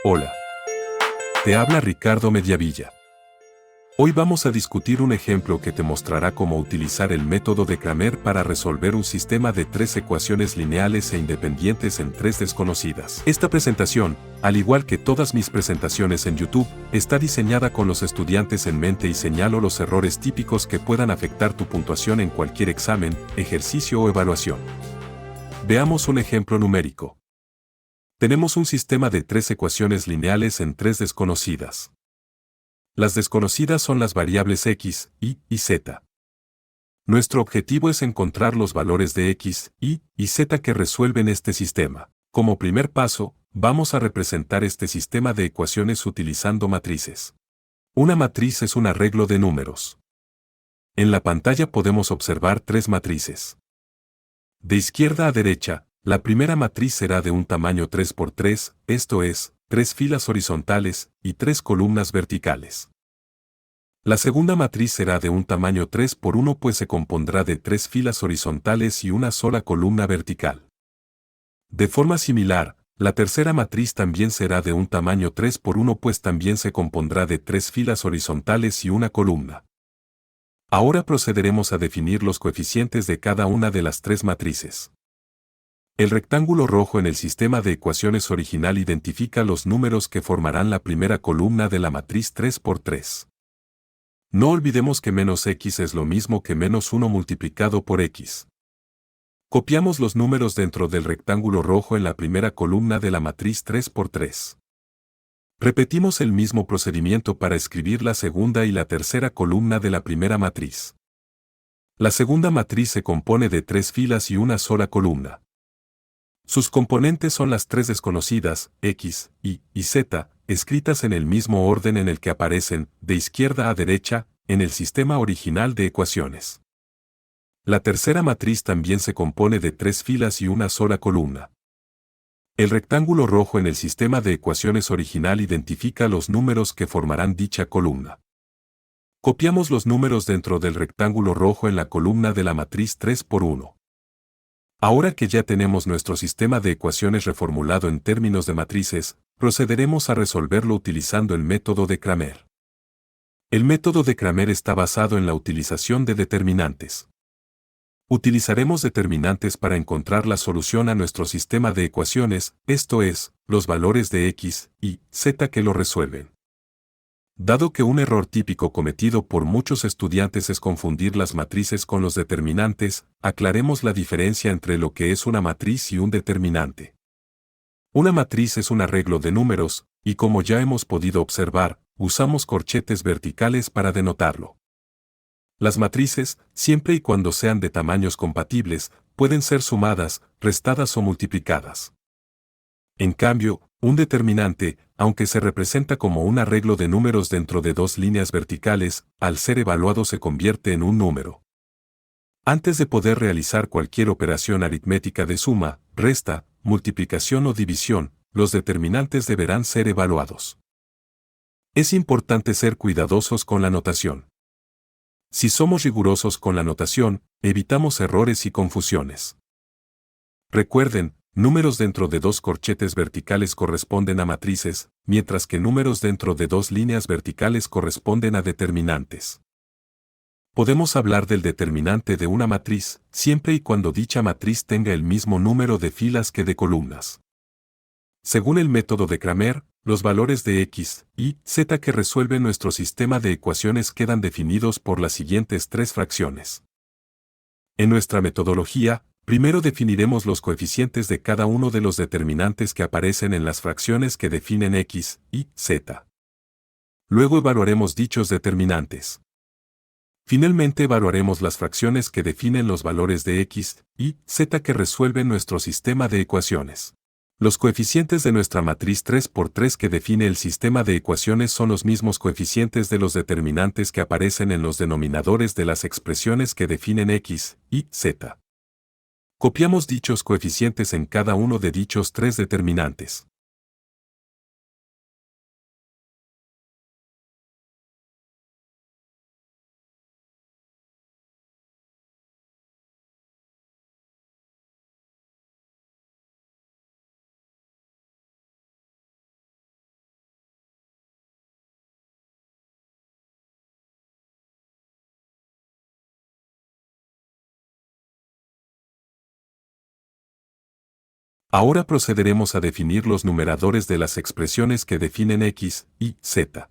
Hola. Te habla Ricardo Mediavilla. Hoy vamos a discutir un ejemplo que te mostrará cómo utilizar el método de Cramer para resolver un sistema de tres ecuaciones lineales e independientes en tres desconocidas. Esta presentación, al igual que todas mis presentaciones en YouTube, está diseñada con los estudiantes en mente y señalo los errores típicos que puedan afectar tu puntuación en cualquier examen, ejercicio o evaluación. Veamos un ejemplo numérico. Tenemos un sistema de tres ecuaciones lineales en tres desconocidas. Las desconocidas son las variables x, y z. Nuestro objetivo es encontrar los valores de x, y z que resuelven este sistema. Como primer paso, vamos a representar este sistema de ecuaciones utilizando matrices. Una matriz es un arreglo de números. En la pantalla podemos observar tres matrices. De izquierda a derecha, la primera matriz será de un tamaño 3 por 3, esto es, 3 filas horizontales y 3 columnas verticales. La segunda matriz será de un tamaño 3 por 1 pues se compondrá de 3 filas horizontales y una sola columna vertical. De forma similar, la tercera matriz también será de un tamaño 3 por 1 pues también se compondrá de 3 filas horizontales y una columna. Ahora procederemos a definir los coeficientes de cada una de las tres matrices. El rectángulo rojo en el sistema de ecuaciones original identifica los números que formarán la primera columna de la matriz 3 por 3. No olvidemos que menos x es lo mismo que menos 1 multiplicado por x. Copiamos los números dentro del rectángulo rojo en la primera columna de la matriz 3 por 3. Repetimos el mismo procedimiento para escribir la segunda y la tercera columna de la primera matriz. La segunda matriz se compone de 3 filas y una sola columna. Sus componentes son las tres desconocidas, x, y z, escritas en el mismo orden en el que aparecen, de izquierda a derecha, en el sistema original de ecuaciones. La tercera matriz también se compone de 3 filas y una sola columna. El rectángulo rojo en el sistema de ecuaciones original identifica los números que formarán dicha columna. Copiamos los números dentro del rectángulo rojo en la columna de la matriz 3 por 1. Ahora que ya tenemos nuestro sistema de ecuaciones reformulado en términos de matrices, procederemos a resolverlo utilizando el método de Cramer. El método de Cramer está basado en la utilización de determinantes. Utilizaremos determinantes para encontrar la solución a nuestro sistema de ecuaciones, esto es, los valores de x, y z que lo resuelven. Dado que un error típico cometido por muchos estudiantes es confundir las matrices con los determinantes, aclaremos la diferencia entre lo que es una matriz y un determinante. Una matriz es un arreglo de números, y como ya hemos podido observar, usamos corchetes verticales para denotarlo. Las matrices, siempre y cuando sean de tamaños compatibles, pueden ser sumadas, restadas o multiplicadas. En cambio, un determinante, aunque se representa como un arreglo de números dentro de dos líneas verticales, al ser evaluado se convierte en un número. Antes de poder realizar cualquier operación aritmética de suma, resta, multiplicación o división, los determinantes deberán ser evaluados. Es importante ser cuidadosos con la notación. Si somos rigurosos con la notación, evitamos errores y confusiones. Recuerden, números dentro de dos corchetes verticales corresponden a matrices, mientras que números dentro de dos líneas verticales corresponden a determinantes. Podemos hablar del determinante de una matriz, siempre y cuando dicha matriz tenga el mismo número de filas que de columnas. Según el método de Cramer, los valores de x, y z que resuelven nuestro sistema de ecuaciones quedan definidos por las siguientes tres fracciones. En nuestra metodología, primero definiremos los coeficientes de cada uno de los determinantes que aparecen en las fracciones que definen x, y z. Luego evaluaremos dichos determinantes. Finalmente evaluaremos las fracciones que definen los valores de x, y z que resuelven nuestro sistema de ecuaciones. Los coeficientes de nuestra matriz 3 por 3 que define el sistema de ecuaciones son los mismos coeficientes de los determinantes que aparecen en los denominadores de las expresiones que definen x, y z. Copiamos dichos coeficientes en cada uno de dichos tres determinantes. Ahora procederemos a definir los numeradores de las expresiones que definen x, y, z.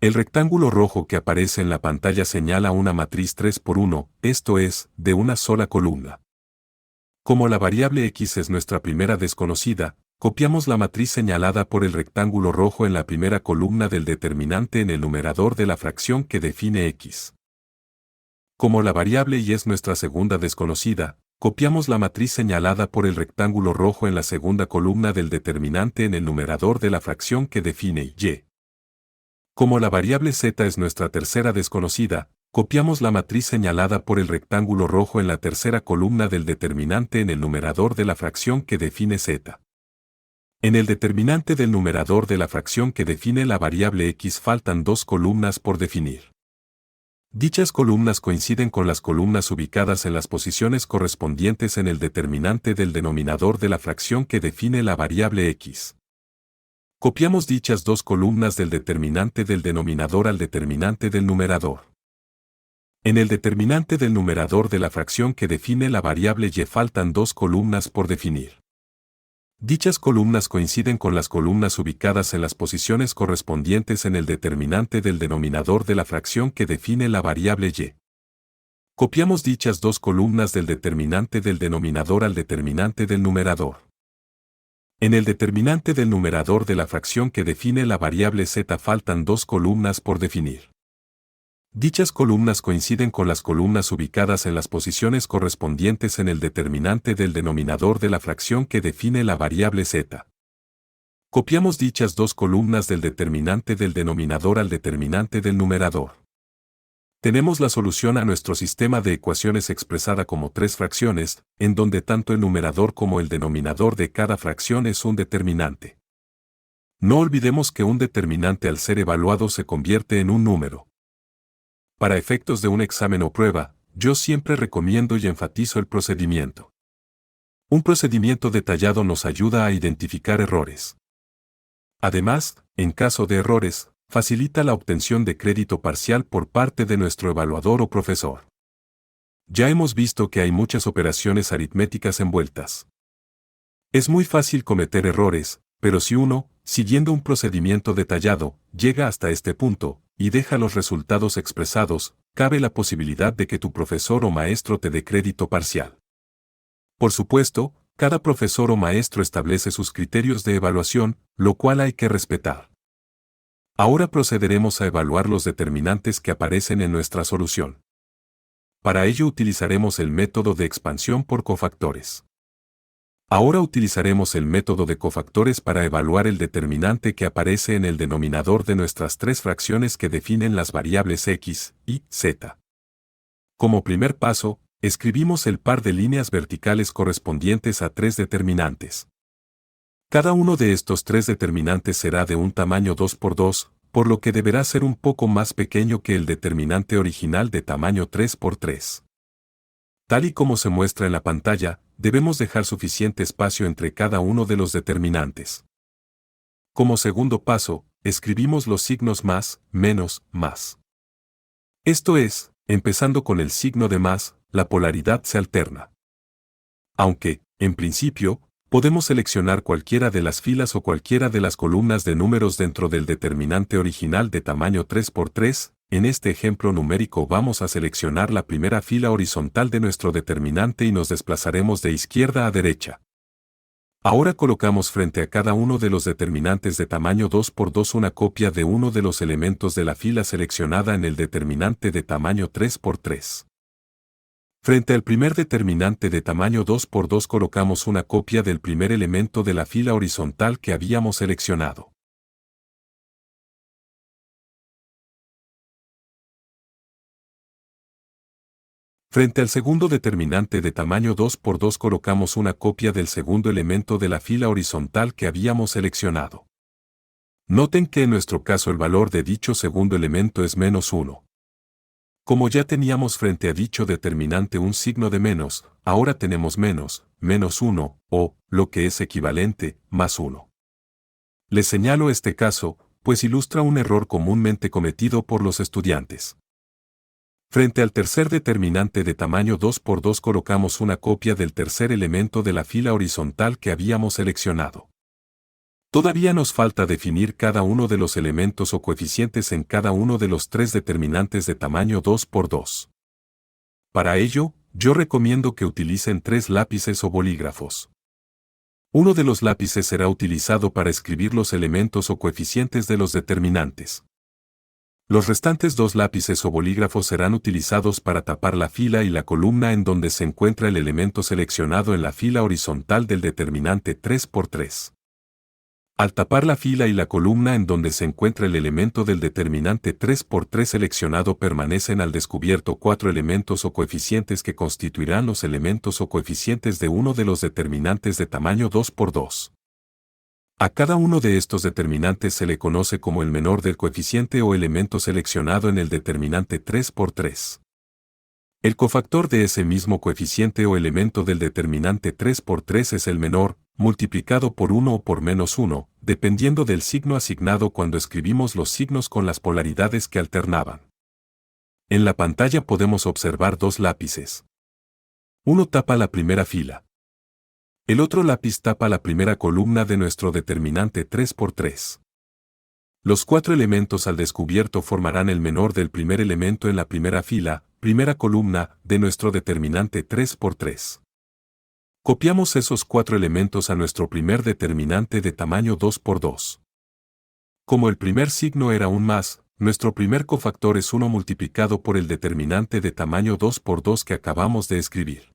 El rectángulo rojo que aparece en la pantalla señala una matriz 3 por 1, esto es, de una sola columna. Como la variable x es nuestra primera desconocida, copiamos la matriz señalada por el rectángulo rojo en la primera columna del determinante en el numerador de la fracción que define x. Como la variable y es nuestra segunda desconocida, copiamos la matriz señalada por el rectángulo rojo en la segunda columna del determinante en el numerador de la fracción que define y. Como la variable z es nuestra tercera desconocida, copiamos la matriz señalada por el rectángulo rojo en la tercera columna del determinante en el numerador de la fracción que define z. En el determinante del numerador de la fracción que define la variable x faltan dos columnas por definir. Dichas columnas coinciden con las columnas ubicadas en las posiciones correspondientes en el determinante del denominador de la fracción que define la variable x. Copiamos dichas dos columnas del determinante del denominador al determinante del numerador. En el determinante del numerador de la fracción que define la variable y faltan dos columnas por definir. Dichas columnas coinciden con las columnas ubicadas en las posiciones correspondientes en el determinante del denominador de la fracción que define la variable y. Copiamos dichas dos columnas del determinante del denominador al determinante del numerador. En el determinante del numerador de la fracción que define la variable z faltan dos columnas por definir. Dichas columnas coinciden con las columnas ubicadas en las posiciones correspondientes en el determinante del denominador de la fracción que define la variable z. Copiamos dichas dos columnas del determinante del denominador al determinante del numerador. Tenemos la solución a nuestro sistema de ecuaciones expresada como tres fracciones, en donde tanto el numerador como el denominador de cada fracción es un determinante. No olvidemos que un determinante al ser evaluado se convierte en un número. Para efectos de un examen o prueba, yo siempre recomiendo y enfatizo el procedimiento. Un procedimiento detallado nos ayuda a identificar errores. Además, en caso de errores, facilita la obtención de crédito parcial por parte de nuestro evaluador o profesor. Ya hemos visto que hay muchas operaciones aritméticas envueltas. Es muy fácil cometer errores, pero si uno, siguiendo un procedimiento detallado, llega hasta este punto, y deja los resultados expresados, cabe la posibilidad de que tu profesor o maestro te dé crédito parcial. Por supuesto, cada profesor o maestro establece sus criterios de evaluación, lo cual hay que respetar. Ahora procederemos a evaluar los determinantes que aparecen en nuestra solución. Para ello utilizaremos el método de expansión por cofactores. Ahora utilizaremos el método de cofactores para evaluar el determinante que aparece en el denominador de nuestras tres fracciones que definen las variables x, y, z. Como primer paso, escribimos el par de líneas verticales correspondientes a tres determinantes. Cada uno de estos tres determinantes será de un tamaño 2 por 2, por lo que deberá ser un poco más pequeño que el determinante original de tamaño 3 por 3. Tal y como se muestra en la pantalla, debemos dejar suficiente espacio entre cada uno de los determinantes. Como segundo paso, escribimos los signos más, menos, más. Esto es, empezando con el signo de más, la polaridad se alterna. Aunque, en principio, podemos seleccionar cualquiera de las filas o cualquiera de las columnas de números dentro del determinante original de tamaño 3 por 3, en este ejemplo numérico vamos a seleccionar la primera fila horizontal de nuestro determinante y nos desplazaremos de izquierda a derecha. Ahora colocamos frente a cada uno de los determinantes de tamaño 2 por 2 una copia de uno de los elementos de la fila seleccionada en el determinante de tamaño 3 por 3. Frente al primer determinante de tamaño 2 por 2 colocamos una copia del primer elemento de la fila horizontal que habíamos seleccionado. Frente al segundo determinante de tamaño 2 por 2 colocamos una copia del segundo elemento de la fila horizontal que habíamos seleccionado. Noten que en nuestro caso el valor de dicho segundo elemento es menos 1. Como ya teníamos frente a dicho determinante un signo de menos, ahora tenemos menos, menos 1, o, lo que es equivalente, más 1. Les señalo este caso, pues ilustra un error comúnmente cometido por los estudiantes. Frente al tercer determinante de tamaño 2 por 2 colocamos una copia del tercer elemento de la fila horizontal que habíamos seleccionado. Todavía nos falta definir cada uno de los elementos o coeficientes en cada uno de los tres determinantes de tamaño 2 por 2. Para ello, yo recomiendo que utilicen 3 lápices o bolígrafos. Uno de los lápices será utilizado para escribir los elementos o coeficientes de los determinantes. Los restantes 2 lápices o bolígrafos serán utilizados para tapar la fila y la columna en donde se encuentra el elemento seleccionado en la fila horizontal del determinante 3 por 3. Al tapar la fila y la columna en donde se encuentra el elemento del determinante 3 por 3 seleccionado permanecen al descubierto 4 elementos o coeficientes que constituirán los elementos o coeficientes de uno de los determinantes de tamaño 2 por 2. A cada uno de estos determinantes se le conoce como el menor del coeficiente o elemento seleccionado en el determinante 3 por 3. El cofactor de ese mismo coeficiente o elemento del determinante 3 por 3 es el menor, multiplicado por 1 o por menos 1, dependiendo del signo asignado cuando escribimos los signos con las polaridades que alternaban. En la pantalla podemos observar 2 lápices. Uno tapa la primera fila. El otro lápiz tapa la primera columna de nuestro determinante 3 por 3. Los 4 elementos al descubierto formarán el menor del primer elemento en la primera fila, primera columna, de nuestro determinante 3 por 3. Copiamos esos 4 elementos a nuestro primer determinante de tamaño 2 por 2. Como el primer signo era un más, nuestro primer cofactor es 1 multiplicado por el determinante de tamaño 2 por 2 que acabamos de escribir.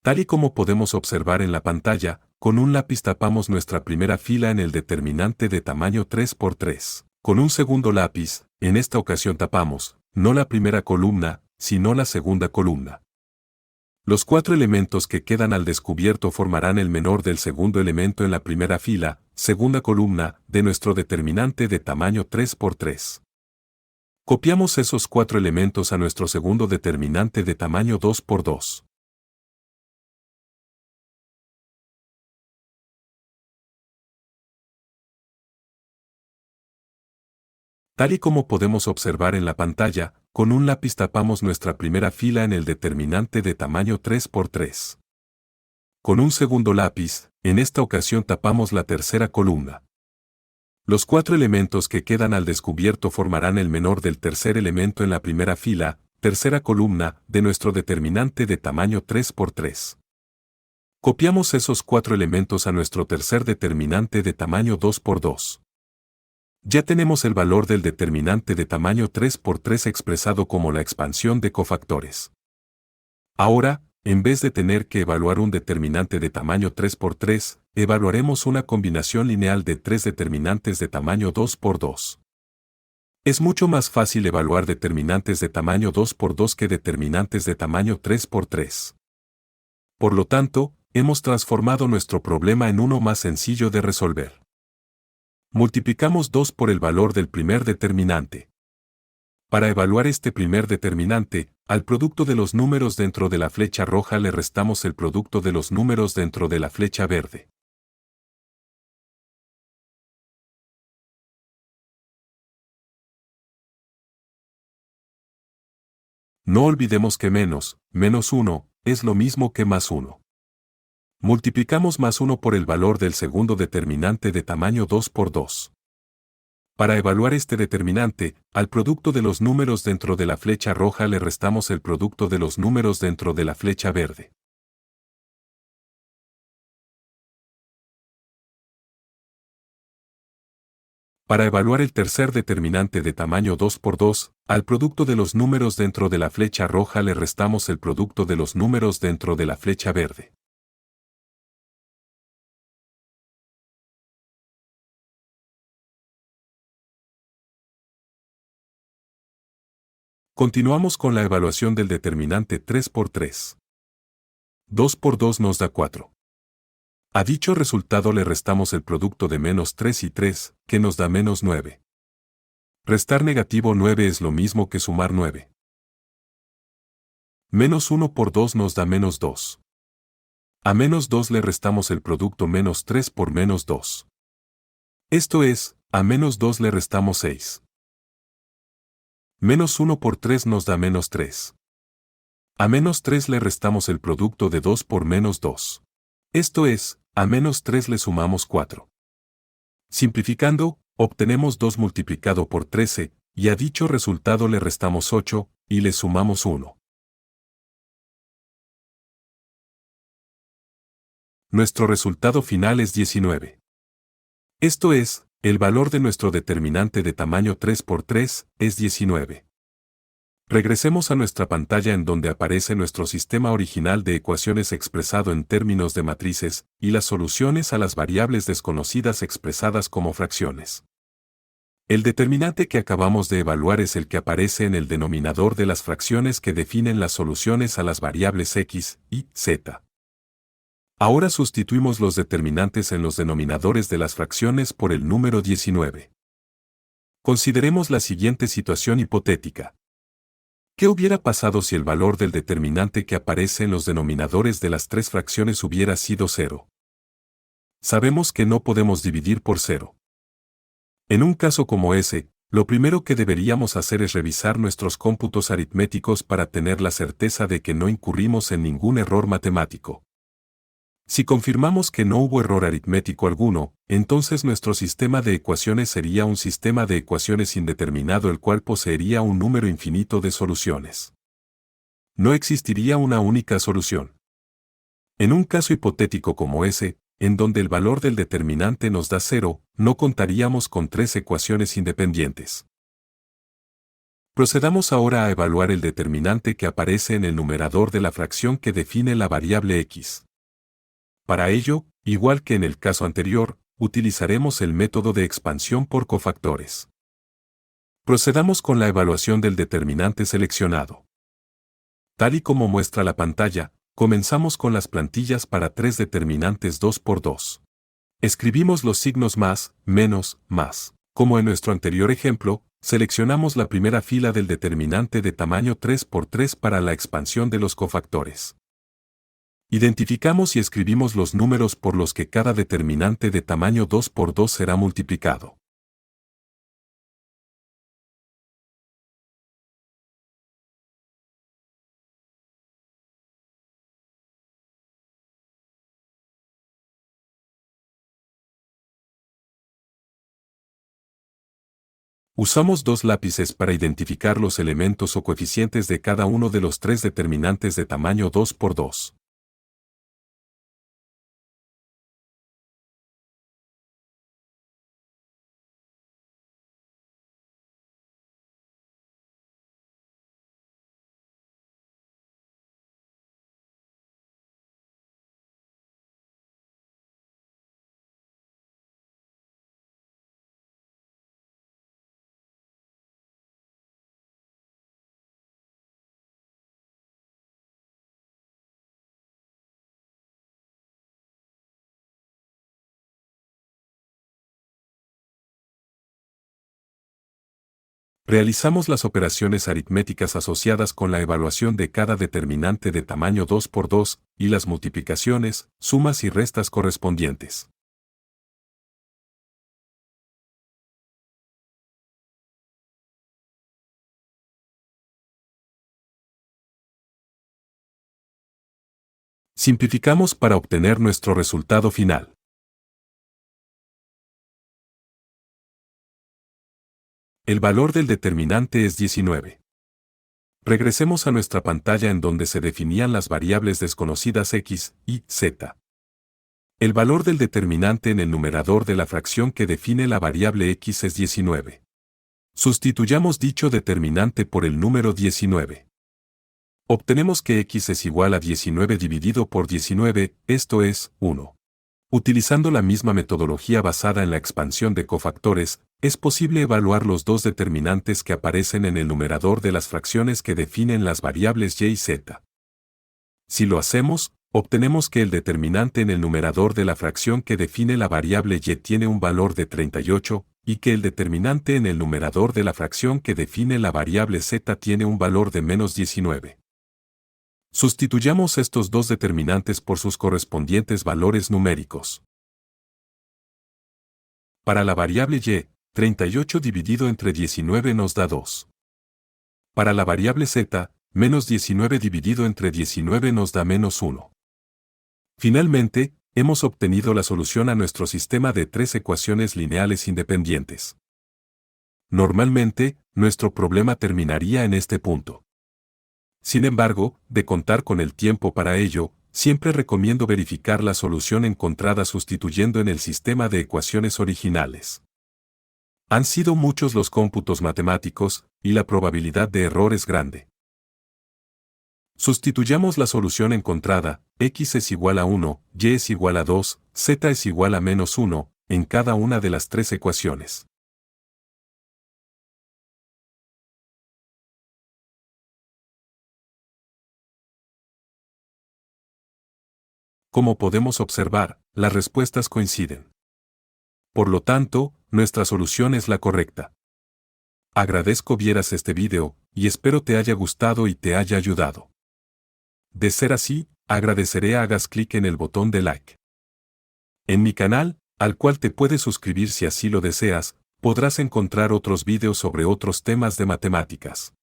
Tal y como podemos observar en la pantalla, con un lápiz tapamos nuestra primera fila en el determinante de tamaño 3 por 3. Con un segundo lápiz, en esta ocasión tapamos, no la primera columna, sino la segunda columna. Los 4 elementos que quedan al descubierto formarán el menor del segundo elemento en la primera fila, segunda columna, de nuestro determinante de tamaño 3 por 3. Copiamos esos 4 elementos a nuestro segundo determinante de tamaño 2 por 2. Tal y como podemos observar en la pantalla, con un lápiz tapamos nuestra primera fila en el determinante de tamaño 3 por 3. Con un segundo lápiz, en esta ocasión tapamos la tercera columna. Los 4 elementos que quedan al descubierto formarán el menor del tercer elemento en la primera fila, tercera columna, de nuestro determinante de tamaño 3 por 3. Copiamos esos 4 elementos a nuestro tercer determinante de tamaño 2 por 2. Ya tenemos el valor del determinante de tamaño 3 por 3 expresado como la expansión de cofactores. Ahora, en vez de tener que evaluar un determinante de tamaño 3 por 3, evaluaremos una combinación lineal de 3 determinantes de tamaño 2 por 2. Es mucho más fácil evaluar determinantes de tamaño 2 por 2 que determinantes de tamaño 3 por 3. Por lo tanto, hemos transformado nuestro problema en uno más sencillo de resolver. Multiplicamos 2 por el valor del primer determinante. Para evaluar este primer determinante, al producto de los números dentro de la flecha roja le restamos el producto de los números dentro de la flecha verde. No olvidemos que menos 1, es lo mismo que más 1. Multiplicamos más 1 por el valor del segundo determinante de tamaño 2 por 2. Para evaluar este determinante, al producto de los números dentro de la flecha roja le restamos el producto de los números dentro de la flecha verde. Para evaluar el tercer determinante de tamaño 2 por 2, al producto de los números dentro de la flecha roja le restamos el producto de los números dentro de la flecha verde. Continuamos con la evaluación del determinante 3 por 3. 2 por 2 nos da 4. A dicho resultado le restamos el producto de menos 3 y 3, que nos da menos 9. Restar negativo 9 es lo mismo que sumar 9. Menos 1 por 2 nos da menos 2. A menos 2 le restamos el producto menos 3 por menos 2. Esto es, a menos 2 le restamos 6. Menos 1 por 3 nos da menos 3. A menos 3 le restamos el producto de 2 por menos 2. Esto es, a menos 3 le sumamos 4. Simplificando, obtenemos 2 multiplicado por 13, y a dicho resultado le restamos 8, y le sumamos 1. Nuestro resultado final es 19. Esto es, el valor de nuestro determinante de tamaño 3 por 3 es 19. Regresemos a nuestra pantalla en donde aparece nuestro sistema original de ecuaciones expresado en términos de matrices, y las soluciones a las variables desconocidas expresadas como fracciones. El determinante que acabamos de evaluar es el que aparece en el denominador de las fracciones que definen las soluciones a las variables x, y, z. Ahora sustituimos los determinantes en los denominadores de las fracciones por el número 19. Consideremos la siguiente situación hipotética. ¿Qué hubiera pasado si el valor del determinante que aparece en los denominadores de las tres fracciones hubiera sido 0? Sabemos que no podemos dividir por 0. En un caso como ese, lo primero que deberíamos hacer es revisar nuestros cómputos aritméticos para tener la certeza de que no incurrimos en ningún error matemático. Si confirmamos que no hubo error aritmético alguno, entonces nuestro sistema de ecuaciones sería un sistema de ecuaciones indeterminado el cual poseería un número infinito de soluciones. No existiría una única solución. En un caso hipotético como ese, en donde el valor del determinante nos da 0, no contaríamos con tres ecuaciones independientes. Procedamos ahora a evaluar el determinante que aparece en el numerador de la fracción que define la variable x. Para ello, igual que en el caso anterior, utilizaremos el método de expansión por cofactores. Procedamos con la evaluación del determinante seleccionado. Tal y como muestra la pantalla, comenzamos con las plantillas para tres determinantes 2 por 2. Escribimos los signos más, menos, más. Como en nuestro anterior ejemplo, seleccionamos la primera fila del determinante de tamaño 3 por 3 para la expansión de los cofactores. Identificamos y escribimos los números por los que cada determinante de tamaño 2 por 2 será multiplicado. Usamos dos lápices para identificar los elementos o coeficientes de cada uno de los tres determinantes de tamaño 2 por 2. Realizamos las operaciones aritméticas asociadas con la evaluación de cada determinante de tamaño 2 por 2 y las multiplicaciones, sumas y restas correspondientes. Simplificamos para obtener nuestro resultado final. El valor del determinante es 19. Regresemos a nuestra pantalla en donde se definían las variables desconocidas x, y, z. El valor del determinante en el numerador de la fracción que define la variable x es 19. Sustituyamos dicho determinante por el número 19. Obtenemos que x es igual a 19 dividido por 19, esto es, 1. Utilizando la misma metodología basada en la expansión de cofactores, es posible evaluar los dos determinantes que aparecen en el numerador de las fracciones que definen las variables y y z. Si lo hacemos, obtenemos que el determinante en el numerador de la fracción que define la variable y tiene un valor de 38, y que el determinante en el numerador de la fracción que define la variable z tiene un valor de menos 19. Sustituyamos estos dos determinantes por sus correspondientes valores numéricos. Para la variable y, 38 dividido entre 19 nos da 2. Para la variable z, menos 19 dividido entre 19 nos da menos 1. Finalmente, hemos obtenido la solución a nuestro sistema de 3 ecuaciones lineales independientes. Normalmente, nuestro problema terminaría en este punto. Sin embargo, de contar con el tiempo para ello, siempre recomiendo verificar la solución encontrada sustituyendo en el sistema de ecuaciones originales. Han sido muchos los cómputos matemáticos, y la probabilidad de error es grande. Sustituyamos la solución encontrada, x es igual a 1, y es igual a 2, z es igual a menos 1, en cada una de las 3 ecuaciones. Como podemos observar, las respuestas coinciden. Por lo tanto, nuestra solución es la correcta. Agradezco vieras este video, y espero te haya gustado y te haya ayudado. De ser así, agradeceré hagas clic en el botón de like. En mi canal, al cual te puedes suscribir si así lo deseas, podrás encontrar otros videos sobre otros temas de matemáticas.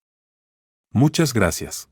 Muchas gracias.